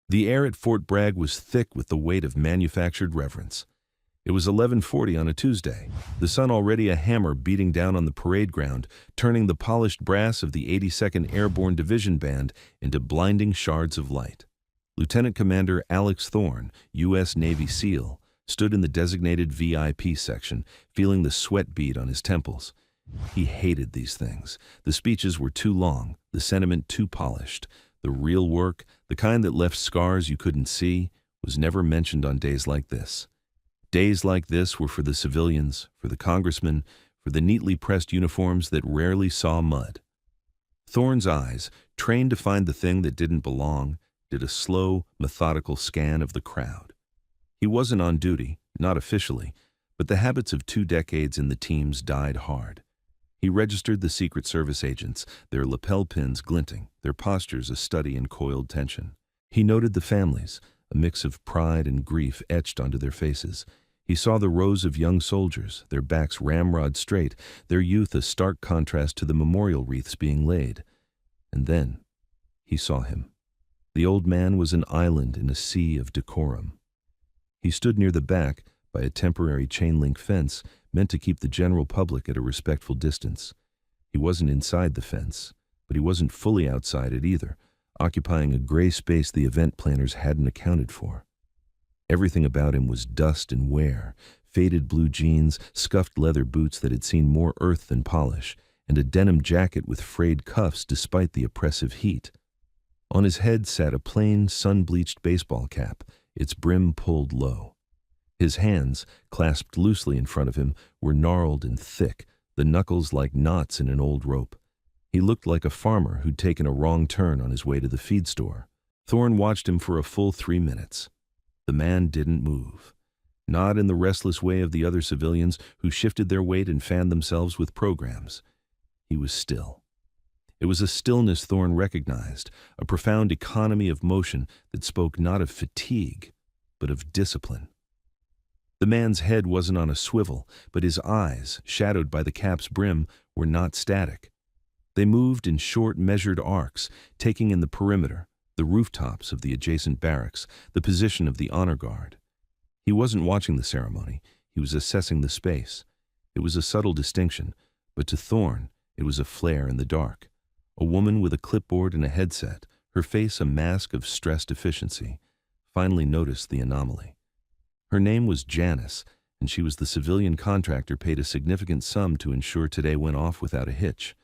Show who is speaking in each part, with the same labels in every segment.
Speaker 1: The air at Fort Bragg was thick with the weight of manufactured reverence. It was 11:40 on a Tuesday, the sun already a hammer beating down on the parade ground, turning the polished brass of the 82nd Airborne Division Band into blinding shards of light. Lieutenant Commander Alex Thorne, U.S. Navy SEAL, stood in the designated VIP section, feeling the sweat bead on his temples. He hated these things. The speeches were too long, the sentiment too polished. The real work, the kind that left scars you couldn't see, was never mentioned on days like this. Days like this were for the civilians, for the congressmen, for the neatly pressed uniforms that rarely saw mud. Thorne's eyes, trained to find the thing that didn't belong, did a slow, methodical scan of the crowd. He wasn't on duty, not officially, but the habits of 2 decades in the teams died hard. He registered the Secret Service agents, their lapel pins glinting, their postures a study in coiled tension. He noted the families, a mix of pride and grief etched onto their faces. He saw the rows of young soldiers, their backs ramrod straight, their youth a stark contrast to the memorial wreaths being laid. And then he saw him. The old man was an island in a sea of decorum. He stood near the back, by a temporary chain-link fence meant to keep the general public at a respectful distance. He wasn't inside the fence, but he wasn't fully outside it either, occupying a gray space the event planners hadn't accounted for. Everything about him was dust and wear, faded blue jeans, scuffed leather boots that had seen more earth than polish, and a denim jacket with frayed cuffs despite the oppressive heat. On his head sat a plain, sun-bleached baseball cap, its brim pulled low. His hands, clasped loosely in front of him, were gnarled and thick, the knuckles like knots in an old rope. He looked like a farmer who'd taken a wrong turn on his way to the feed store. Thorne watched him for a full 3 minutes. The man didn't move. Not in the restless way of the other civilians who shifted their weight and fanned themselves with programs. He was still. It was a stillness Thorne recognized, a profound economy of motion that spoke not of fatigue, but of discipline. The man's head wasn't on a swivel, but his eyes, shadowed by the cap's brim, were not static. They moved in short, measured arcs, taking in the perimeter, the rooftops of the adjacent barracks, the position of the honor guard. He wasn't watching the ceremony, he was assessing the space. It was a subtle distinction, but to Thorne, it was a flare in the dark. A woman with a clipboard and a headset, her face a mask of stressed efficiency, finally noticed the anomaly. Her name was Janice, and she was the civilian contractor paid a significant sum to ensure today went off without a hitch.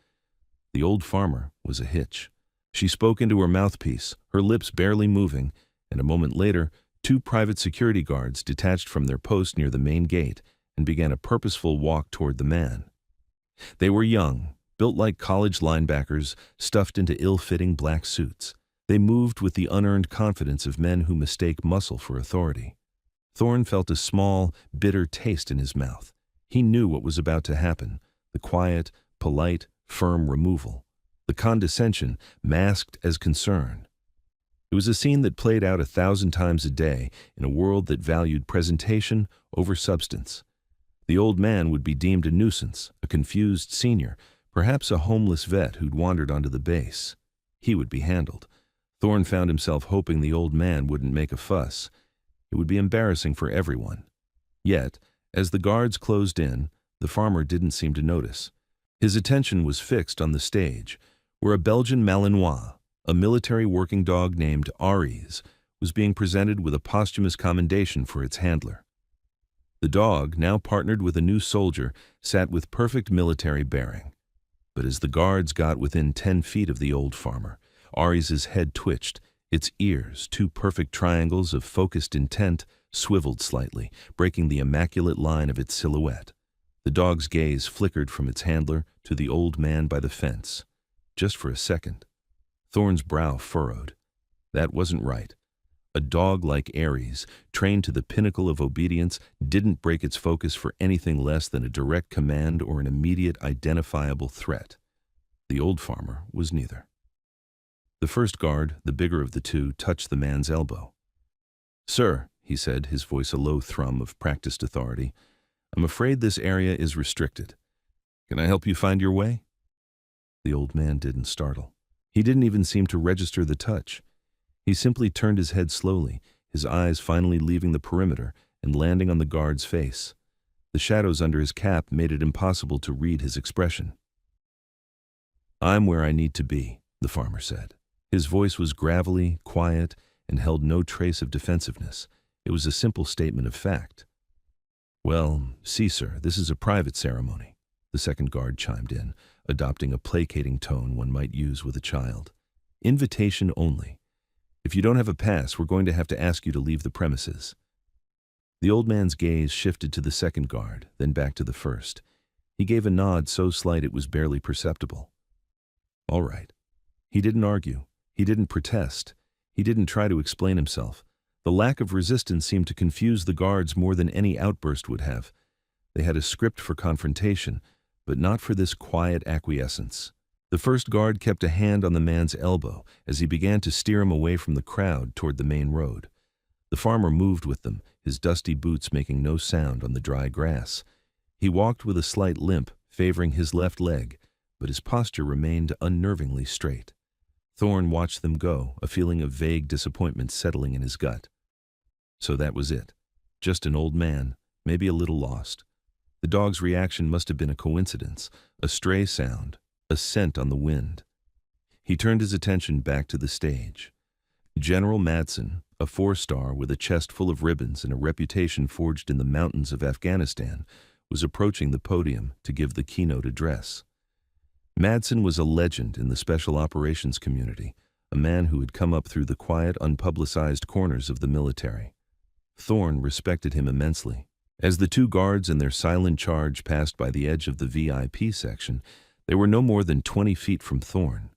Speaker 1: The old farmer was a hitch. She spoke into her mouthpiece, her lips barely moving, and a moment later, 2 private security guards detached from their post near the main gate and began a purposeful walk toward the man. They were young, built like college linebackers, stuffed into ill-fitting black suits. They moved with the unearned confidence of men who mistake muscle for authority. Thorne felt a small, bitter taste in his mouth. He knew what was about to happen, the quiet, polite, firm removal, the condescension masked as concern. It was a scene that played out 1,000 times a day in a world that valued presentation over substance. The old man would be deemed a nuisance, a confused senior, perhaps a homeless vet who'd wandered onto the base. He would be handled. Thorne found himself hoping the old man wouldn't make a fuss. It would be embarrassing for everyone. Yet, as the guards closed in, the farmer didn't seem to notice. His attention was fixed on the stage, where a Belgian Malinois, a military working dog named Aries, was being presented with a posthumous commendation for its handler. The dog, now partnered with a new soldier, sat with perfect military bearing. But as the guards got within 10 feet of the old farmer, Aries's head twitched. Its ears, 2 perfect triangles of focused intent, swiveled slightly, breaking the immaculate line of its silhouette. The dog's gaze flickered from its handler to the old man by the fence. Just for a second. Thorne's brow furrowed. That wasn't right. A dog like Aries, trained to the pinnacle of obedience, didn't break its focus for anything less than a direct command or an immediate identifiable threat. The old farmer was neither. The first guard, the bigger of the 2, touched the man's elbow. "Sir," he said, his voice a low thrum of practiced authority, "I'm afraid this area is restricted. Can I help you find your way?" The old man didn't startle. He didn't even seem to register the touch. He simply turned his head slowly, his eyes finally leaving the perimeter and landing on the guard's face. The shadows under his cap made it impossible to read his expression. "I'm where I need to be," the farmer said. His voice was gravelly, quiet, and held no trace of defensiveness. It was a simple statement of fact. "Well, see, sir, this is a private ceremony," the second guard chimed in, adopting a placating tone one might use with a child. "Invitation only. If you don't have a pass, we're going to have to ask you to leave the premises." The old man's gaze shifted to the second guard, then back to the first. He gave a nod so slight it was barely perceptible. All right. He didn't argue. He didn't protest. He didn't try to explain himself. The lack of resistance seemed to confuse the guards more than any outburst would have. They had a script for confrontation, but not for this quiet acquiescence. The first guard kept a hand on the man's elbow as he began to steer him away from the crowd toward the main road. The farmer moved with them, his dusty boots making no sound on the dry grass. He walked with a slight limp, favoring his left leg, but his posture remained unnervingly straight. Thorne watched them go, a feeling of vague disappointment settling in his gut. So that was it. Just an old man, maybe a little lost. The dog's reaction must have been a coincidence, a stray sound, a scent on the wind. He turned his attention back to the stage. General Madsen, a 4-star with a chest full of ribbons and a reputation forged in the mountains of Afghanistan, was approaching the podium to give the keynote address. Madsen was a legend in the special operations community, a man who had come up through the quiet, unpublicized corners of the military. Thorne respected him immensely. As the two guards and their silent charge passed by the edge of the VIP section, they were no more than 20 feet from Thorne.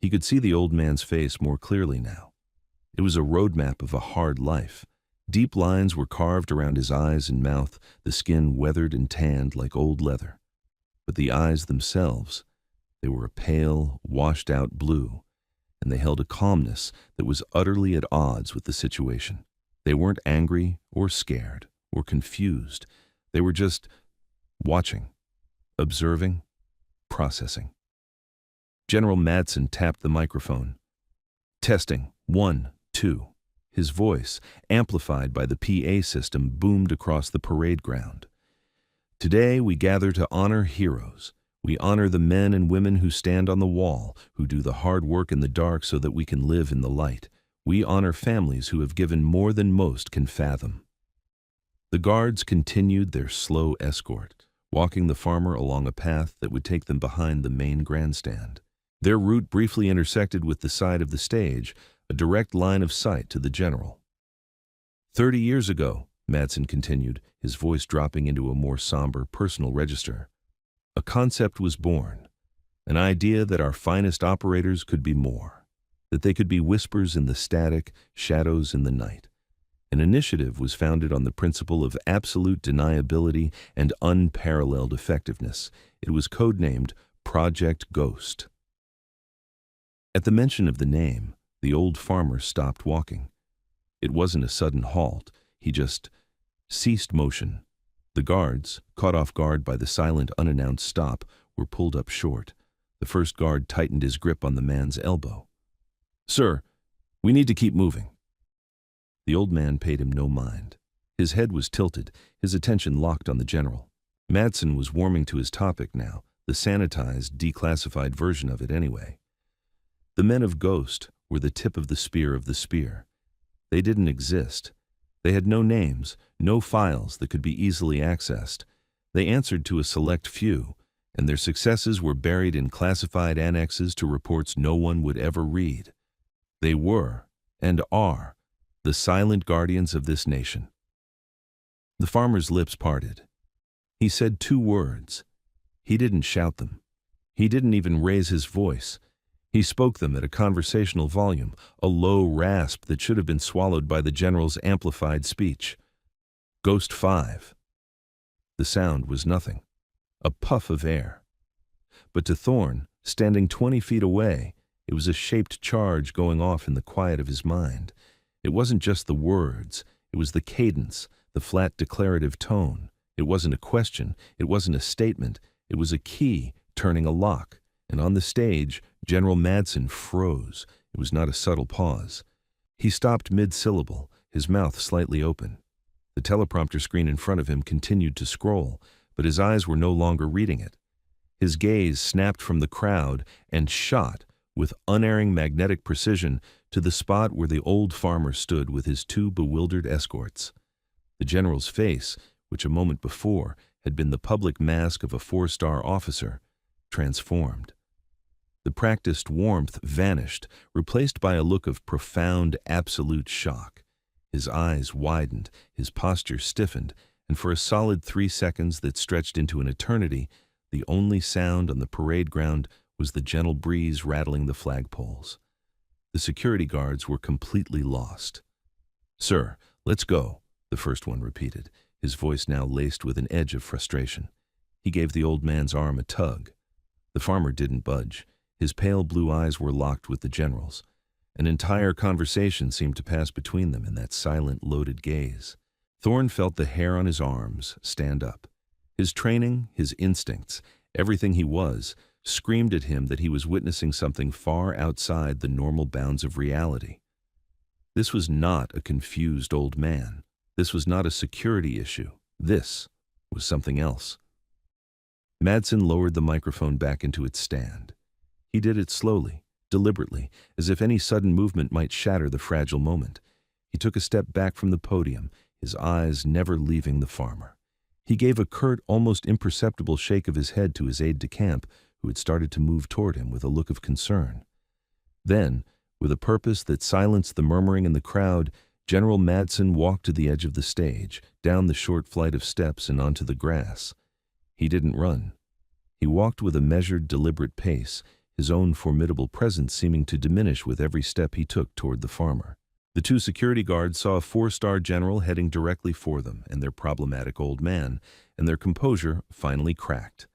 Speaker 1: He could see the old man's face more clearly now. It was a roadmap of a hard life. Deep lines were carved around his eyes and mouth, the skin weathered and tanned like old leather. But the eyes themselves, they were a pale, washed-out blue, and they held a calmness that was utterly at odds with the situation. They weren't angry or scared or confused. They were just watching, observing, processing. General Madsen tapped the microphone. "Testing, 1, 2. His voice, amplified by the PA system, boomed across the parade ground. "Today we gather to honor heroes. We honor the men and women who stand on the wall, who do the hard work in the dark so that we can live in the light. We honor families who have given more than most can fathom." The guards continued their slow escort, walking the farmer along a path that would take them behind the main grandstand. Their route briefly intersected with the side of the stage, a direct line of sight to the general. 30 years ago, Madsen continued, his voice dropping into a more somber, personal register, a concept was born, an idea that our finest operators could be more, that they could be whispers in the static, shadows in the night. An initiative was founded on the principle of absolute deniability and unparalleled effectiveness. It was codenamed Project Ghost. At the mention of the name, the old farmer stopped walking. It wasn't a sudden halt. He just ceased motion. The guards, caught off guard by the silent, unannounced stop, were pulled up short. The first guard tightened his grip on the man's elbow. "Sir, we need to keep moving." The old man paid him no mind. His head was tilted, his attention locked on the general. Madsen was warming to his topic now, the sanitized, declassified version of it anyway. The men of Ghost were the tip of the spear. They didn't exist. They had no names, no files that could be easily accessed. They answered to a select few, and their successes were buried in classified annexes to reports no one would ever read. They were, and are, the silent guardians of this nation. The farmer's lips parted. He said 2 words. He didn't shout them. He didn't even raise his voice. He spoke them at a conversational volume, a low rasp that should have been swallowed by the general's amplified speech. Ghost 5. The sound was nothing, a puff of air. But to Thorne, standing 20 feet away, it was a shaped charge going off in the quiet of his mind. It wasn't just the words, it was the cadence, the flat declarative tone. It wasn't a question, it wasn't a statement, it was a key turning a lock. And on the stage, General Madsen froze. It was not a subtle pause. He stopped mid-syllable, his mouth slightly open. The teleprompter screen in front of him continued to scroll, but his eyes were no longer reading it. His gaze snapped from the crowd and shot, with unerring magnetic precision, to the spot where the old farmer stood with his two bewildered escorts. The general's face, which a moment before had been the public mask of a four-star officer, transformed. The practiced warmth vanished, replaced by a look of profound, absolute shock. His eyes widened, his posture stiffened, and for a solid 3 seconds that stretched into an eternity, the only sound on the parade ground was the gentle breeze rattling the flagpoles. The security guards were completely lost. "Sir, let's go," the first one repeated, his voice now laced with an edge of frustration. He gave the old man's arm a tug. The farmer didn't budge. His pale blue eyes were locked with the general's. An entire conversation seemed to pass between them in that silent, loaded gaze. Thorne felt the hair on his arms stand up. His training, his instincts, everything he was, screamed at him that he was witnessing something far outside the normal bounds of reality. This was not a confused old man. This was not a security issue. This was something else. Madsen lowered the microphone back into its stand. He did it slowly, deliberately, as if any sudden movement might shatter the fragile moment. He took a step back from the podium, his eyes never leaving the farmer. He gave a curt, almost imperceptible shake of his head to his aide-de-camp, who had started to move toward him with a look of concern. Then, with a purpose that silenced the murmuring in the crowd, General Madsen walked to the edge of the stage, down the short flight of steps and onto the grass. He didn't run. He walked with a measured, deliberate pace, his own formidable presence seeming to diminish with every step he took toward the farmer. The two security guards saw a four-star general heading directly for them and their problematic old man, and their composure finally cracked.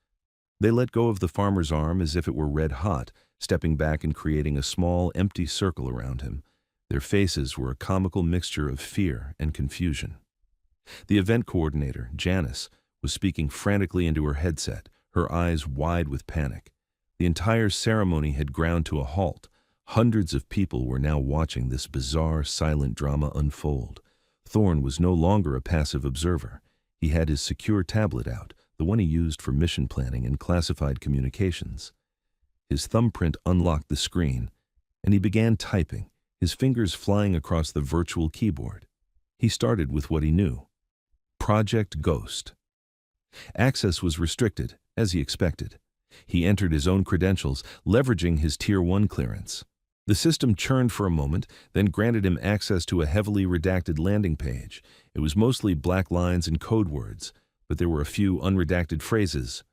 Speaker 1: They let go of the farmer's arm as if it were red hot, stepping back and creating a small, empty circle around him. Their faces were a comical mixture of fear and confusion. The event coordinator, Janice, was speaking frantically into her headset, her eyes wide with panic. The entire ceremony had ground to a halt. Hundreds of people were now watching this bizarre, silent drama unfold. Thorne was no longer a passive observer. He had his secure tablet out, the one he used for mission planning and classified communications. His thumbprint unlocked the screen, and he began typing, his fingers flying across the virtual keyboard. He started with what he knew. Project Ghost. Access was restricted, as he expected. He entered his own credentials, leveraging his Tier 1 clearance. The system churned for a moment, then granted him access to a heavily redacted landing page. It was mostly black lines and code words, but there were a few unredacted phrases.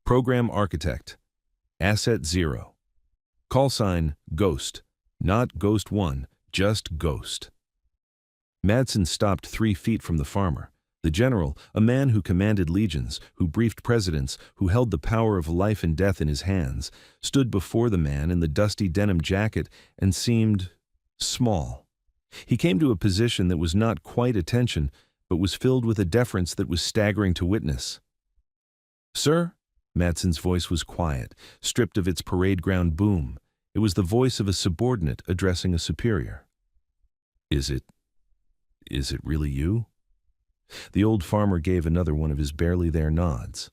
Speaker 1: Program Architect. Asset 0. Call sign Ghost. Not Ghost 1, just Ghost. Madsen stopped 3 feet from the farmer. The general, a man who commanded legions, who briefed presidents, who held the power of life and death in his hands, stood before the man in the dusty denim jacket and seemed small. He came to a position that was not quite attention, but was filled with a deference that was staggering to witness. "Sir?" Madsen's voice was quiet, stripped of its parade ground boom. It was the voice of a subordinate addressing a superior. Is it really you?" The old farmer gave another one of his barely there nods.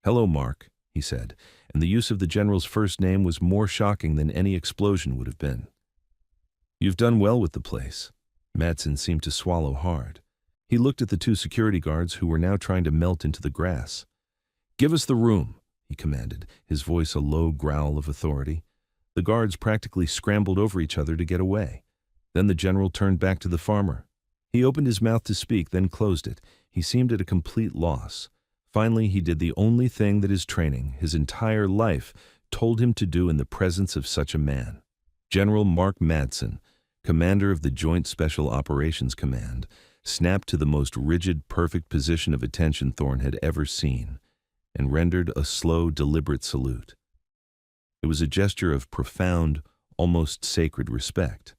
Speaker 1: "Hello, Mark," he said, and the use of the general's first name was more shocking than any explosion would have been. "You've done well with the place." Madsen seemed to swallow hard. He looked at the two security guards who were now trying to melt into the grass. "Give us the room," he commanded, his voice a low growl of authority. The guards practically scrambled over each other to get away. Then the general turned back to the farmer. He opened his mouth to speak, then closed it. He seemed at a complete loss. Finally, he did the only thing that his training, his entire life, told him to do in the presence of such a man. General Mark Madsen, commander of the Joint Special Operations Command, snapped to the most rigid, perfect position of attention Thorne had ever seen, and rendered a slow, deliberate salute. It was a gesture of profound, almost sacred respect.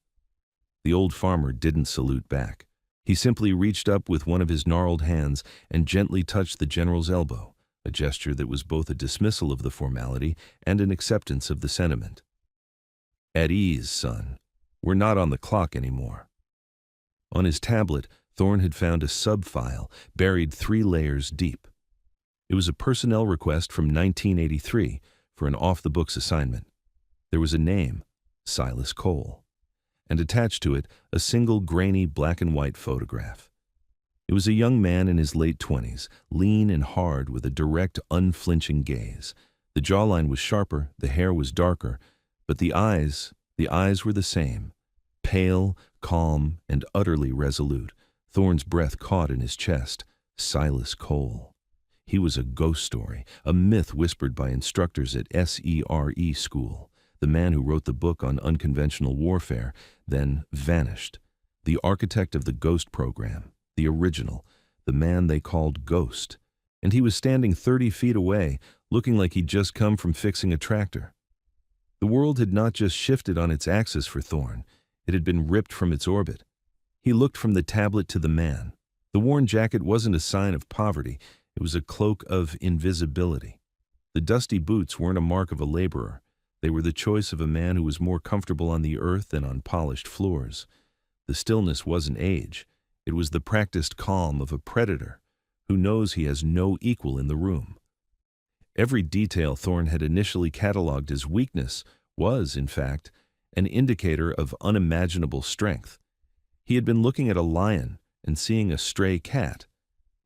Speaker 1: The old farmer didn't salute back. He simply reached up with one of his gnarled hands and gently touched the general's elbow, a gesture that was both a dismissal of the formality and an acceptance of the sentiment. "At ease, son. We're not on the clock anymore. On his tablet, Thorne had found a sub-file buried 3 layers deep. It was a personnel request from 1983 for an off-the-books assignment. There was a name, Silas Cole, and attached to it a single grainy black-and-white photograph. It was a young man in his late 20s, lean and hard with a direct, unflinching gaze. The jawline was sharper, the hair was darker, but the eyes were the same, pale, calm, and utterly resolute. Thorne's breath caught in his chest. Silas Cole. He was a ghost story, a myth whispered by instructors at SERE school. The man who wrote the book on unconventional warfare, then vanished. The architect of the Ghost program, the original, the man they called Ghost. And he was standing 30 feet away, looking like he'd just come from fixing a tractor. The world had not just shifted on its axis for Thorne, it had been ripped from its orbit. He looked from the tablet to the man. The worn jacket wasn't a sign of poverty, it was a cloak of invisibility. The dusty boots weren't a mark of a laborer. They were the choice of a man who was more comfortable on the earth than on polished floors. The stillness wasn't age. It was the practiced calm of a predator who knows he has no equal in the room. Every detail Thorne had initially catalogued as weakness was, in fact, an indicator of unimaginable strength. He had been looking at a lion and seeing a stray cat.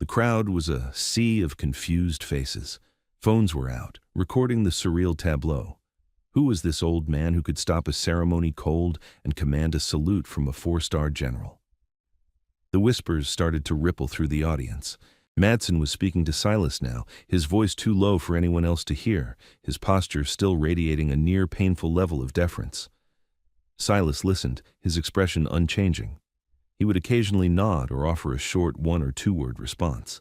Speaker 1: The crowd was a sea of confused faces. Phones were out, recording the surreal tableau. Who was this old man who could stop a ceremony cold and command a salute from a 4-star general? The whispers started to ripple through the audience. Madsen was speaking to Silas now, his voice too low for anyone else to hear, his posture still radiating a near-painful level of deference. Silas listened, his expression unchanging. He would occasionally nod or offer a short 1- or 2-word response.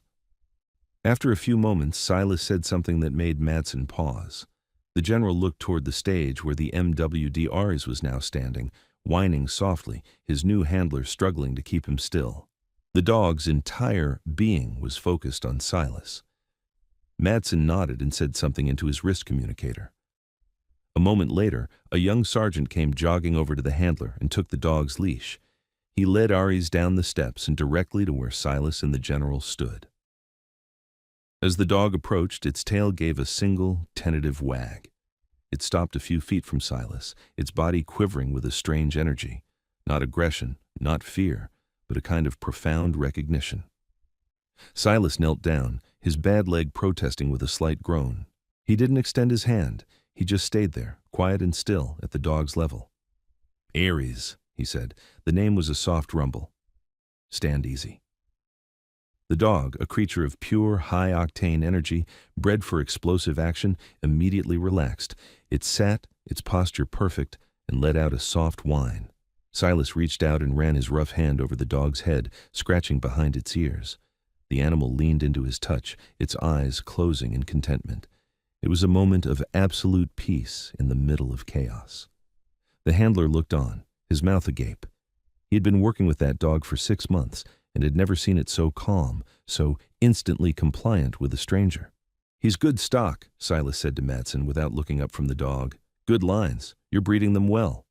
Speaker 1: After a few moments, Silas said something that made Madsen pause. The general looked toward the stage where the MWDRs was now standing, whining softly, his new handler struggling to keep him still. The dog's entire being was focused on Silas. Madsen nodded and said something into his wrist communicator. A moment later, a young sergeant came jogging over to the handler and took the dog's leash. He led Aries down the steps and directly to where Silas and the general stood. As the dog approached, its tail gave a single, tentative wag. It stopped a few feet from Silas, its body quivering with a strange energy. Not aggression, not fear, but a kind of profound recognition. Silas knelt down, his bad leg protesting with a slight groan. He didn't extend his hand. He just stayed there, quiet and still, at the dog's level. "Aries," he said. The name was a soft rumble. "Stand easy." The dog, a creature of pure, high-octane energy, bred for explosive action, immediately relaxed. It sat, its posture perfect, and let out a soft whine. Silas reached out and ran his rough hand over the dog's head, scratching behind its ears. The animal leaned into his touch, its eyes closing in contentment. It was a moment of absolute peace in the middle of chaos. The handler looked on, his mouth agape. He had been working with that dog for 6 months, and had never seen it so calm, so instantly compliant with a stranger. "He's good stock," Silas said to Madsen without looking up from the dog. "Good lines. You're breeding them well."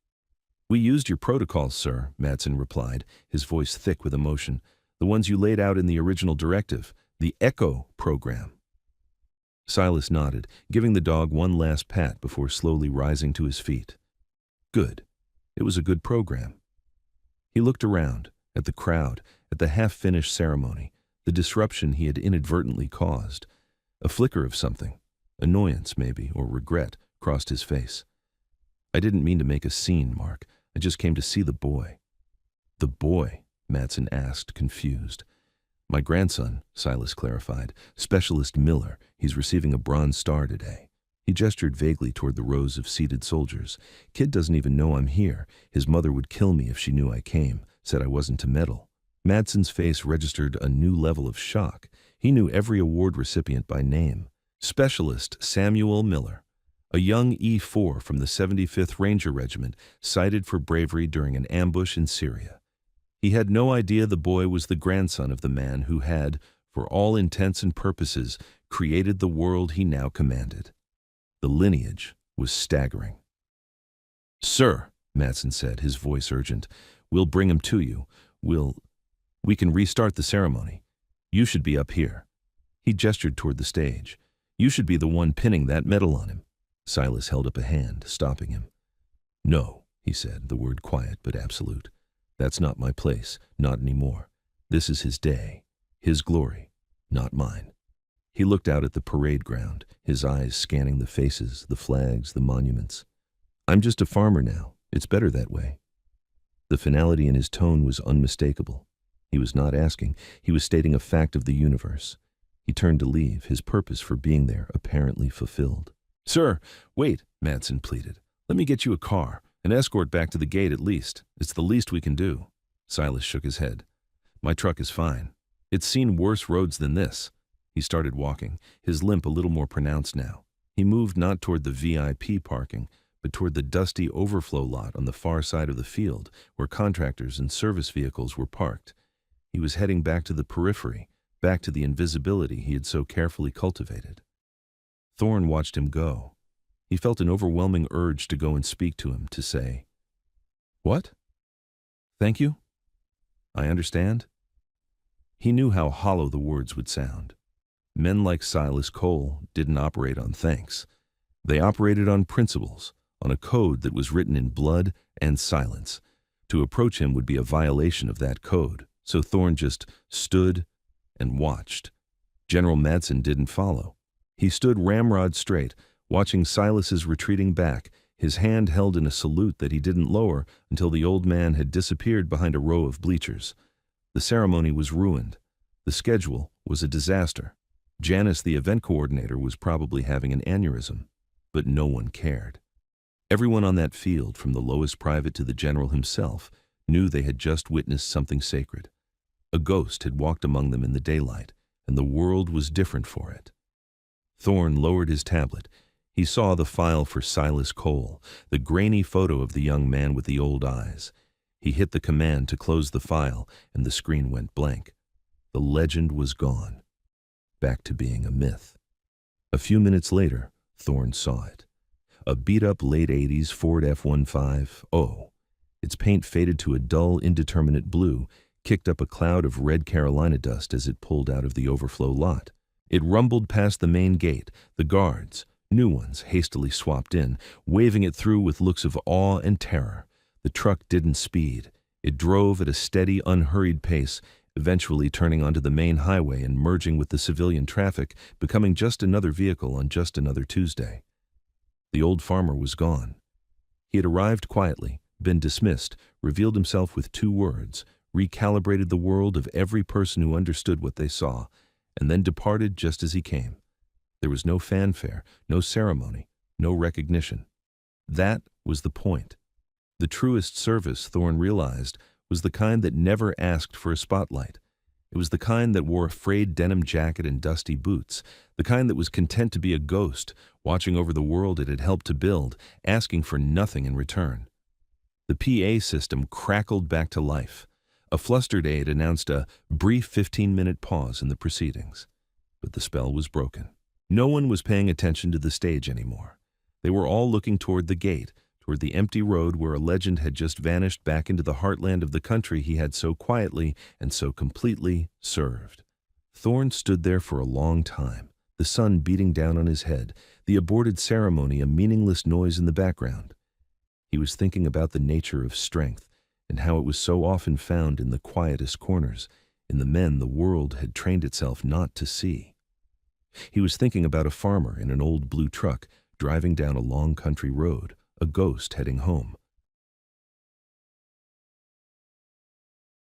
Speaker 1: "We used your protocols, sir," Madsen replied, his voice thick with emotion. "The ones you laid out in the original directive, the ECHO program." Silas nodded, giving the dog one last pat before slowly rising to his feet. Good. It was a good program. He looked around, at the crowd, at the half-finished ceremony, the disruption he had inadvertently caused. A flicker of something, annoyance maybe, or regret, crossed his face. "I didn't mean to make a scene, Mark. I just came to see the boy." "The boy?" Madsen asked, confused. "My grandson," Silas clarified. "Specialist Miller. He's receiving a Bronze Star today." He gestured vaguely toward the rows of seated soldiers. "Kid doesn't even know I'm here. His mother would kill me if she knew I came. Said I wasn't to meddle." Madsen's face registered a new level of shock. He knew every award recipient by name. Specialist Samuel Miller, a young E4 from the 75th Ranger Regiment, cited for bravery during an ambush in Syria. He had no idea the boy was the grandson of the man who had, for all intents and purposes, created the world he now commanded. The lineage was staggering. "Sir," Matson said, his voice urgent. "We'll bring him to you. We can restart the ceremony. You should be up here." He gestured toward the stage. "You should be the one pinning that medal on him." Silas held up a hand, stopping him. "No," he said, the word quiet but absolute. "That's not my place, not anymore. This is his day, his glory, not mine." He looked out at the parade ground, his eyes scanning the faces, the flags, the monuments. "I'm just a farmer now. It's better that way." The finality in his tone was unmistakable. He was not asking, he was stating a fact of the universe. He turned to leave, his purpose for being there apparently fulfilled. "Sir, wait," Matson pleaded. "Let me get you a car, an escort back to the gate at least. It's the least we can do." Silas shook his head. "My truck is fine. It's seen worse roads than this." He started walking, his limp a little more pronounced now. He moved not toward the VIP parking, but toward the dusty overflow lot on the far side of the field, where contractors and service vehicles were parked. He was heading back to the periphery, back to the invisibility he had so carefully cultivated. Thorne watched him go. He felt an overwhelming urge to go and speak to him, to say, "What? Thank you? I understand." He knew how hollow the words would sound. Men like Silas Cole didn't operate on thanks. They operated on principles, on a code that was written in blood and silence. To approach him would be a violation of that code, so Thorne just stood and watched. General Matson didn't follow. He stood ramrod straight, watching Silas's retreating back, his hand held in a salute that he didn't lower until the old man had disappeared behind a row of bleachers. The ceremony was ruined. The schedule was a disaster. Janice, the event coordinator, was probably having an aneurysm, but no one cared. Everyone on that field, from the lowest private to the general himself, knew they had just witnessed something sacred. A ghost had walked among them in the daylight, and the world was different for it. Thorne lowered his tablet. He saw the file for Silas Cole, the grainy photo of the young man with the old eyes. He hit the command to close the file, and the screen went blank. The legend was gone, back to being a myth. A few minutes later, Thorne saw it. A beat-up late 80s Ford F-15. Its paint faded to a dull, indeterminate blue, kicked up a cloud of red Carolina dust as it pulled out of the overflow lot. It rumbled past the main gate, the guards, new ones hastily swapped in, waving it through with looks of awe and terror. The truck didn't speed. It drove at a steady, unhurried pace, eventually turning onto the main highway and merging with the civilian traffic, becoming just another vehicle on just another Tuesday. The old farmer was gone. He had arrived quietly, been dismissed, revealed himself with 2 words, recalibrated the world of every person who understood what they saw, and then departed just as he came. There was no fanfare, no ceremony, no recognition. That was the point. The truest service, Thorne realized, was the kind that never asked for a spotlight. It was the kind that wore a frayed denim jacket and dusty boots, the kind that was content to be a ghost, watching over the world it had helped to build, asking for nothing in return. The PA system crackled back to life. A flustered aide announced a brief 15-minute pause in the proceedings. But the spell was broken. No one was paying attention to the stage anymore. They were all looking toward the gate, toward the empty road where a legend had just vanished back into the heartland of the country he had so quietly and so completely served. Thorne stood there for a long time, the sun beating down on his head, the aborted ceremony a meaningless noise in the background. He was thinking about the nature of strength and how it was so often found in the quietest corners, in the men the world had trained itself not to see. He was thinking about a farmer in an old blue truck driving down a long country road, a ghost heading home,